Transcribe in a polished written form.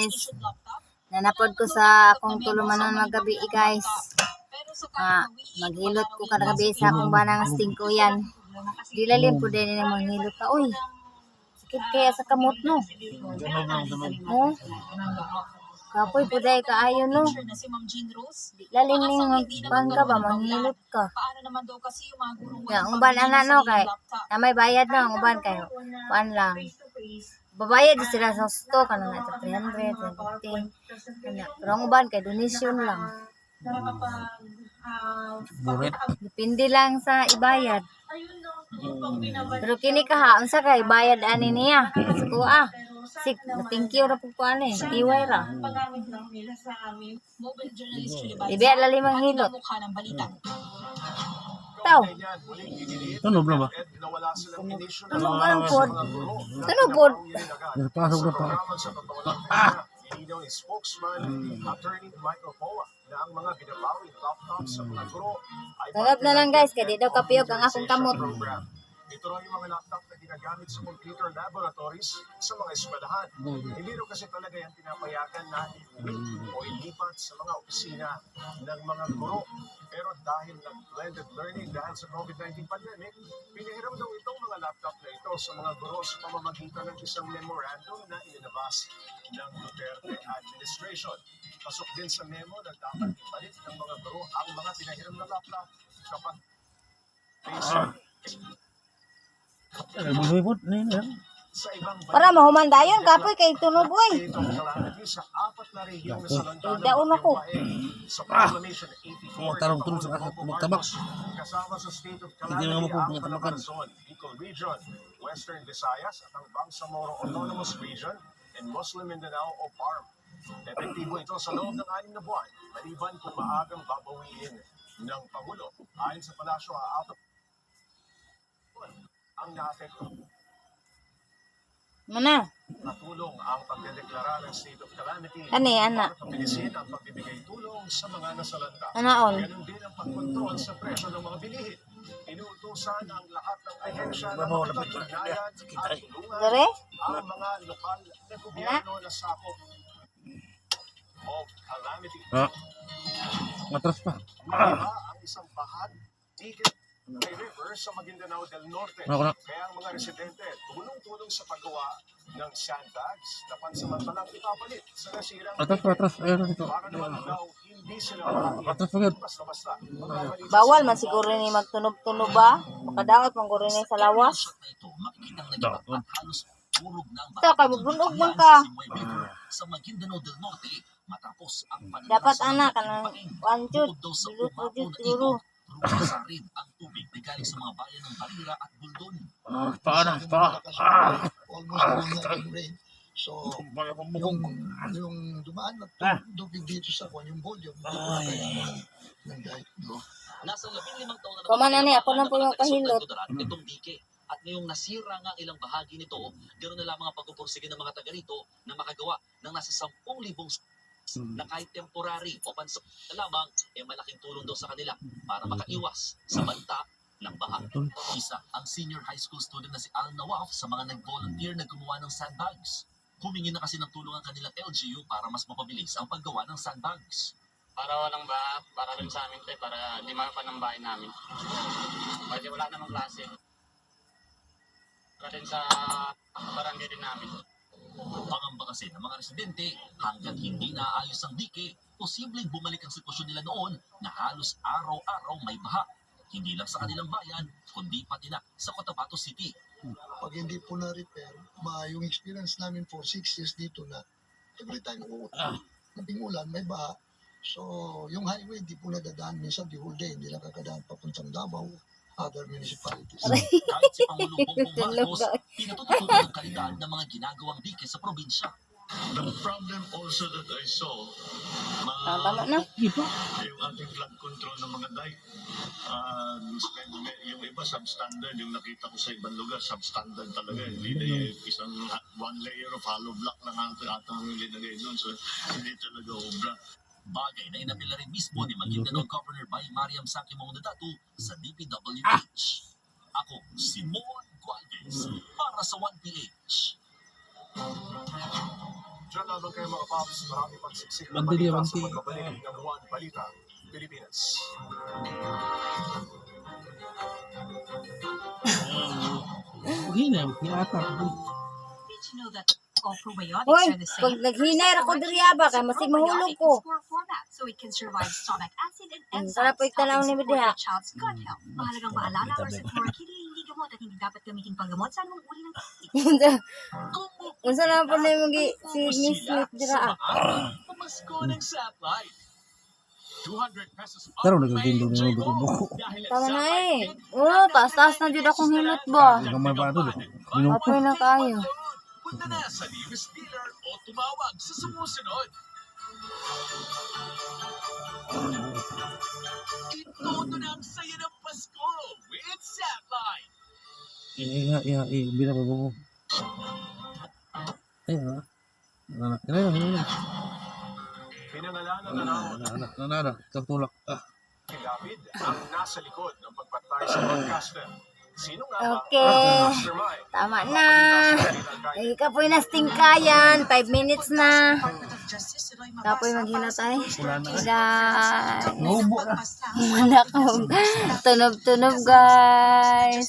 guys. Nanapod ko sa akong tulumanon magabi guys. Maghilot ko kada gabi sa akong banang stingko yan. Di lalim po din yung manghilot ka. Uy, sakit kaya sa kamot no. Oh, kapoy po dahil kaayo no. Di lalim ni ka ba, manghilot ka. Ang uban anak no kay na may bayad na ang uban kayo. Paan lang. Babayad sila sa stock ano na 300, 250. Pero ang uban kay donation lang. Depende lang sa ibayad. Pero kini kaha unsa kay bayad ani niya? Suko Sik, thank you ra pug kuan Iway ra. Ibe la 5 hilot. Taw. Tunog na ba? Tunog ang pod. Tunog pod. Pasok na pa. Inaw ni spokesman Attorney Michael Poa na ang mga binabawing laptops sa mga guro ay Tagap na lang guys, kaya di daw kapiyog ang akong kamot. Ito raw yung mga laptop na ginagamit sa computer laboratories sa mga eskwelahan. Hindi raw kasi talaga yung pinapayagan na o ilipat sa mga opisina ng mga guro. Pero dahil nag-blended learning dahil sa COVID-19 pandemic, pinahiram daw itong mga laptop na ito sa mga guro sa pamamagitan ng isang memorandum na inilabas ng Duterte administration. Pasok din sa memo na dapat ipalit ng mga guro ang mga pinahiram na laptop kapag sa ibang Para mahumanda yun, kapoy kay tunog oy. sa apat na rehiyon sa Lantana Daon ako. sa Proclamation 84 Tarong-tarong sa magtabak. kasama sa State of Hindi naman Calamity po ang magtabakan. Calabarzon, Bicol Region, Western Visayas at ang Bangsamoro Autonomous Region and Muslim Mindanao o BARM. Epektibo ito sa loob ng 6 na buwan, maliban kung maagang babawiin ng Pangulo. Ayon sa Palasyo, ang naapekto. Mana? Natulong ang pagdedeklara ng state of calamity Ani ana. para pabilisin ang pagbibigay tulong sa mga nasalanta. Anaon. Ganun din ang pagkontrol sa presyo ng mga bilihin. Inuutosan ang lahat ng ahensya na makipag-ugnayan at tulungan Dere? ang mga lokal na gobyerno na sakop of calamity. Matras pa. Iba ang isang bahad, ticket kay river sa Maguindanao del Norte. Ako na. Kaya ang mga residente tulong-tulong sa paggawa ng sandbags na pansamantalang ipapalit sa nasirang Atras. Ayun dito. para naman daw hindi sila Atras pa gid. basta-basta. Bawal man siguro ni magtunog-tunog ba? Makadaot man guro ni sa lawas. Ito kay magbunog man ka. Sa Maguindanao del Norte matapos ang Dapat anak kanang wanjud, dulot. Rumasa rin ang tubig na galing sa mga bayan ng Barira at Buldon. Pa. Almost one rain. So, yung dumaan na tubig dito sa kwan, yung volume, ng dike, no? Nasa 15 taon na Kumanan ni ako na po yung kahilot. itong dike. At ngayong nasira nga ilang bahagi nito, ganoon na lamang ang pagpupursige ng mga taga rito na makagawa ng nasa 10,000 na kahit temporary o pansa na lamang malaking tulong daw sa kanila para makaiwas sa banta ng baha. Isa ang senior high school student na si Al Nawaf sa mga nag-volunteer na gumawa ng sandbags. Humingi na kasi ng tulong ang kanilang LGU para mas mapabilis ang paggawa ng sandbags. Para walang baha, para rin sa amin tayo, para lima pa ng bahay namin. Pwede wala namang klase. Para rin sa barangay din namin. Pangamba kasi ng mga residente, hanggang hindi naayos ang dike, posibleng bumalik ang sitwasyon nila noon na halos araw-araw may baha. Hindi lang sa kanilang bayan, kundi pati na sa Cotabato City. Pag hindi po na-repair, yung experience namin for 6 years dito na every time kunting ulan, may baha. So, yung highway, hindi po nadadaan. Minsan, the whole day, hindi lang kakadaan papuntang Davao, other municipalities. Kahit si Pangulong Bongbong Marcos, pinatututunan ng kalidad ng mga ginagawang dike sa probinsya. The problem also that I saw, Tama na. yung ating flood control ng mga dike, yung iba substandard, yung nakita ko sa ibang lugar, substandard talaga. Hindi na isang one layer of hollow block lang atang linagay doon. So, hindi talaga obra. Bagay na inapila rin mismo ni Maguindanao Governor Bay Mariam Saki Maunadatu sa DPWH. Ako, si Mon Gualvez, para sa 1PH. Diyan lamang kayo mga Pops, marami pang siksik na Banti balita dia, sa banti. pagbabalik ng Juan Balita, Pilipinas. Gini, kinata. Did you know that all probiotics Hoy, are the pag same? naghinay ako diri aba kay masig mahulog Probiotic ko. is for format, so it can survive stomach acid and enzymes, sarap po itanaw ni helping support Bidiha. your child's gut health. Mahalagang maalala, or sa Chlorokiddy, hindi gamot at hindi dapat gamitin panggamot sa anong uri ng Unsa na po na yung si Miss Smith dira ah. Pamasko ng Satellite. 200 pesos off Pero may nagagindong yung J-Mo. buko. Dahil ang Tama na Satellite eh. Oh, taas-taas na jud akong hilot ba. Gamay pa ito. Minuto. Apoy na kayo. Punta na sa nearest dealer o tumawag sa sumusunod. Itodo na ang saya ng Pasko with Satellite. Bila pa buko. Ayun, Ayun. Pinangalanan na Nanana. Tutulak. ni David ang nasa likod ng pagpatay sa broadcaster. Sino nga ba Okay. ang mastermind? Tama na. Ay, kapoy na stingkayan. 5 minutes na. Kapoy maghilot ay. Dahil. Nubo na. Tunog-tunog guys.